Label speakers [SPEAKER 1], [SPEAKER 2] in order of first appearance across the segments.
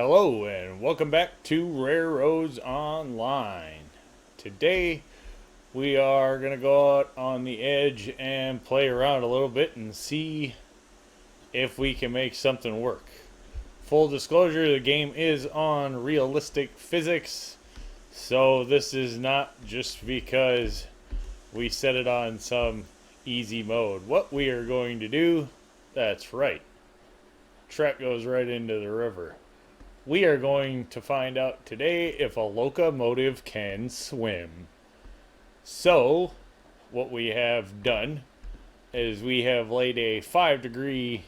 [SPEAKER 1] Hello and welcome back to RailRoads Online. Today we are going to go out on the edge and play around a little bit and see if we can make something work. Full disclosure, the game is on realistic physics, so this is not just because we set it on some easy mode. What we are going to do, that's right, track goes right into the river. We are going to find out today if a locomotive can swim. So, what we have done is we have laid a 5-degree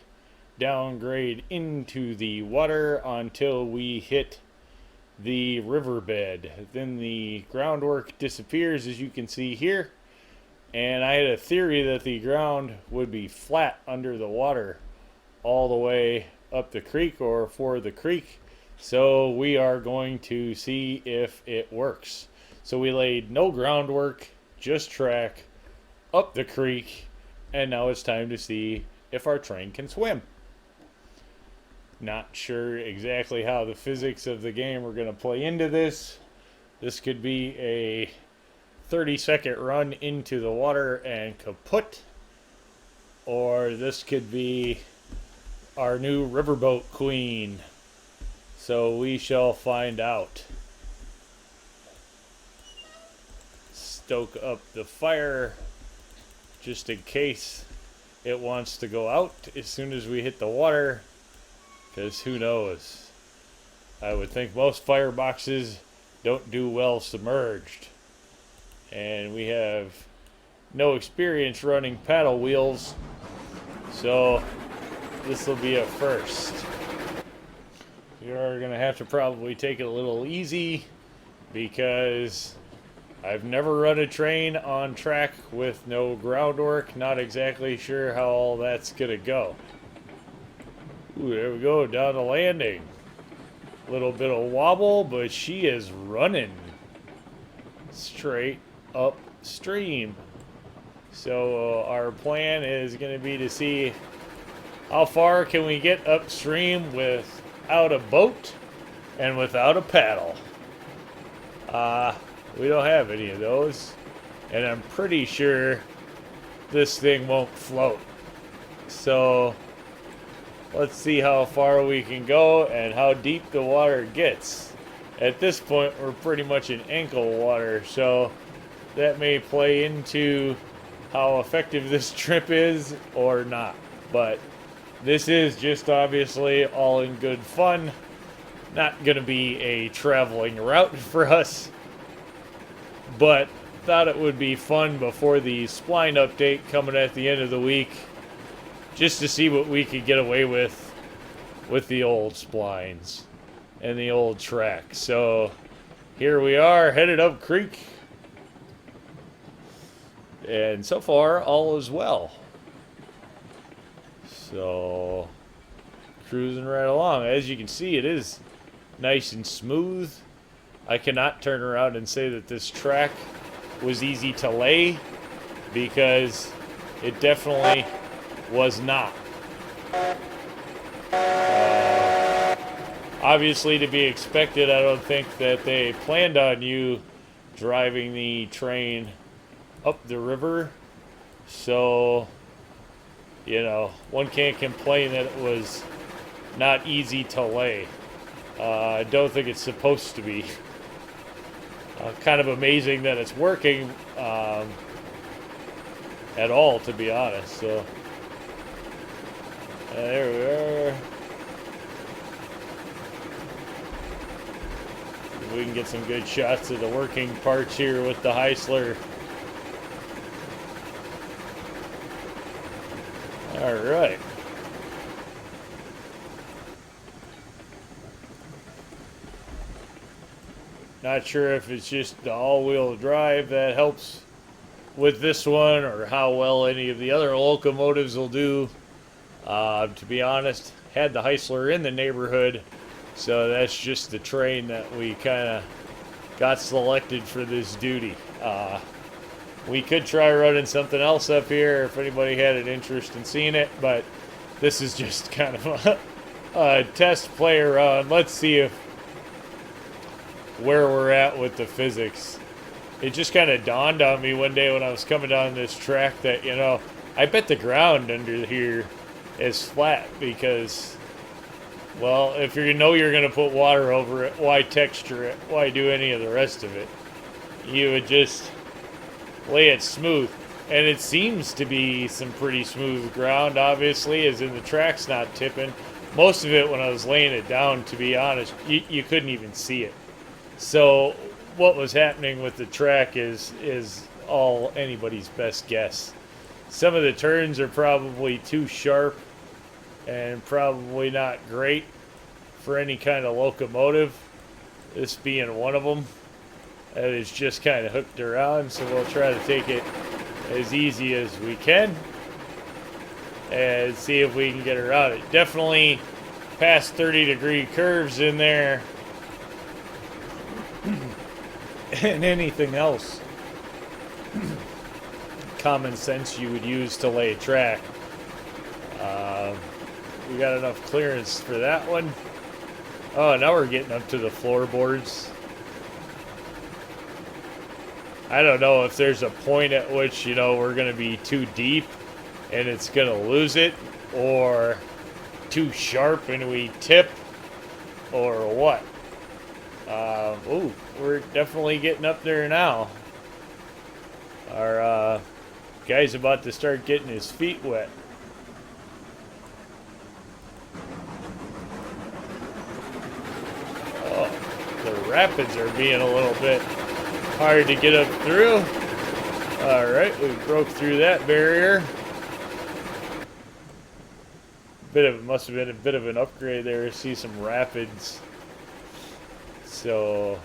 [SPEAKER 1] downgrade into the water until we hit the riverbed. Then the groundwork disappears, as you can see here. And I had a theory that the ground would be flat under the water all the way up the creek or for the creek. So we are going to see if it works. So we laid no groundwork, just track, up the creek, and now it's time to see if our train can swim. Not sure exactly how the physics of the game are going to play into this. This could be a 30-second run into the water and kaput, or this could be our new riverboat queen. So we shall find out. Stoke up the fire just in case it wants to go out as soon as we hit the water, because who knows. I would think most fireboxes don't do well submerged. And we have no experience running paddle wheels, so this will be a first. We are going to have to probably take it a little easy because I've never run a train on track with no groundwork. Not exactly sure how all that's going to go. Ooh, there we go, down the landing. A little bit of wobble, but she is running straight upstream. So our plan is going to be to see how far can we get upstream without a boat and without a paddle. We don't have any of those, and I'm pretty sure this thing won't float. So let's see how far we can go and how deep the water gets. At this point, we're pretty much in ankle water, so that may play into how effective this trip is or not. But this is just obviously all in good fun. Not going to be a traveling route for us, but thought it would be fun before the spline update coming at the end of the week, just to see what we could get away with the old splines and the old track. So here we are, headed up creek, and so far all is well. So cruising right along. As you can see, it is nice and smooth. I cannot turn around and say that this track was easy to lay, because it definitely was not. Obviously, to be expected, I don't think that they planned on you driving the train up the river. So, you know, one can't complain that it was not easy to lay. I don't think it's supposed to be. Kind of amazing that it's working at all, to be honest. So there we are. If we can get some good shots of the working parts here with the Heisler. All right. Not sure if it's just the all-wheel drive that helps with this one, or how well any of the other locomotives will do. To be honest, had the Heisler in the neighborhood, so that's just the train that we kind of got selected for this duty. We could try running something else up here if anybody had an interest in seeing it, but this is just kind of test play around. Let's see if where we're at with the physics. It just kind of dawned on me one day when I was coming down this track that, you know, I bet the ground under here is flat because, well, if you know you're going to put water over it, why texture it? Why do any of the rest of it? You would just lay it smooth. And it seems to be some pretty smooth ground, obviously, as in the track's not tipping. Most of it, when I was laying it down, to be honest, you couldn't even see it. So what was happening with the track is all anybody's best guess. Some of the turns are probably too sharp and probably not great for any kind of locomotive, this being one of them. That is just kind of hooked around, so we'll try to take it as easy as we can and see if we can get around it. Definitely past 30-degree curves in there and anything else common sense you would use to lay a track. We got enough clearance for that one. Oh, now we're getting up to the floorboards. I don't know if there's a point at which, you know, we're going to be too deep and it's going to lose it, or too sharp and we tip, or what. Ooh, we're definitely getting up there now. Our guy's about to start getting his feet wet. Oh, the rapids are being a little bit hard to get up through. Alright, we broke through that barrier. Must have been a bit of an upgrade there to see some rapids. So,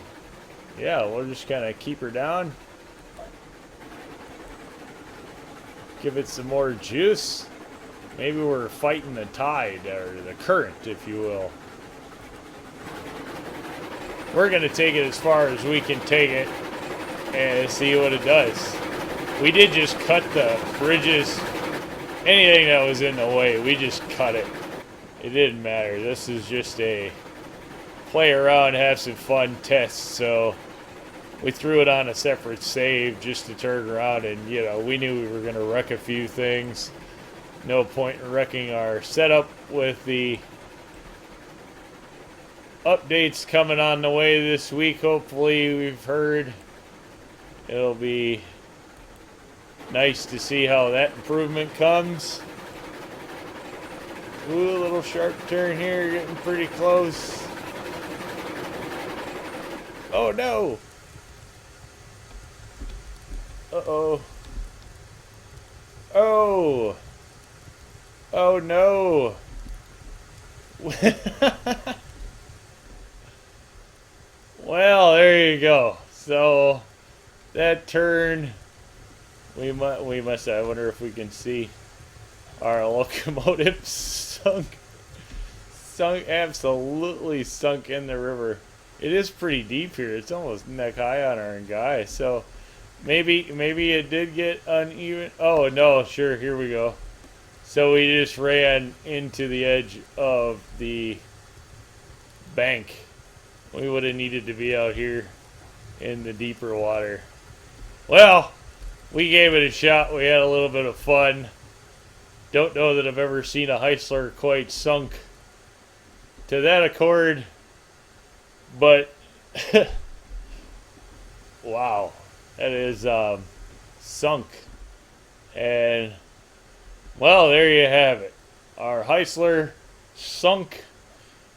[SPEAKER 1] yeah, we'll just kind of keep her down. Give it some more juice. Maybe we're fighting the tide, or the current, if you will. We're going to take it as far as we can take it and see what it does. We did just cut the bridges. Anything that was in the way, we just cut it. It didn't matter. This is just a play around, have some fun test. So we threw it on a separate save just to turn around, and, you know, we knew we were going to wreck a few things. No point in wrecking our setup with the updates coming on the way this week. Hopefully, we've heard. It'll be nice to see how that improvement comes. Ooh, a little sharp turn here, getting pretty close. Oh no! Uh-oh. Oh! Oh no! Well, there you go. So that turn, we must. I wonder if we can see our locomotive sunk, absolutely sunk in the river. It is pretty deep here. It's almost neck high on our guy. So maybe it did get uneven. Oh no, sure. Here we go. So we just ran into the edge of the bank. We would have needed to be out here in the deeper water. Well, we gave it a shot. We had a little bit of fun. Don't know that I've ever seen a Heisler quite sunk to that accord, but wow, that is sunk. And well, there you have it. Our Heisler sunk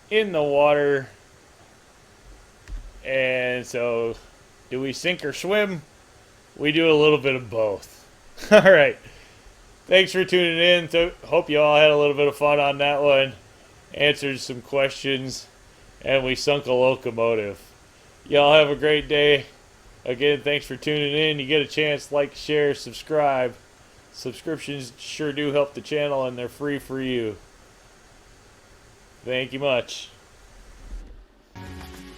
[SPEAKER 1] in the water. And so, do we sink or swim? We do a little bit of both. All right. Thanks for tuning in. Hope you all had a little bit of fun on that one. Answered some questions. And we sunk a locomotive. Y'all have a great day. Again, thanks for tuning in. You get a chance, like, share, subscribe. Subscriptions sure do help the channel, and they're free for you. Thank you much.